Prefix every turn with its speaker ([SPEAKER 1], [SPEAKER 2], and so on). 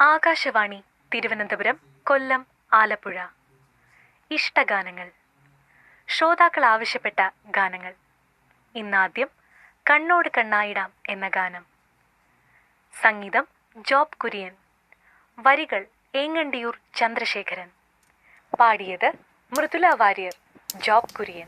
[SPEAKER 1] ആകാശവാണി തിരുവനന്തപുരം, കൊല്ലം, ആലപ്പുഴ. ഇഷ്ടഗാനങ്ങൾ. ശ്രോതാക്കൾ ആവശ്യപ്പെട്ട ഗാനങ്ങൾ. ഇന്നാദ്യം കണ്ണോട് കണ്ണായിടാം എന്ന ഗാനം. സംഗീതം ജോബ് കുര്യൻ. വരികൾ ഏങ്ങണ്ടിയൂർ ചന്ദ്രശേഖരൻ. പാടിയത് മൃദുല വാര്യർ, ജോബ് കുര്യൻ.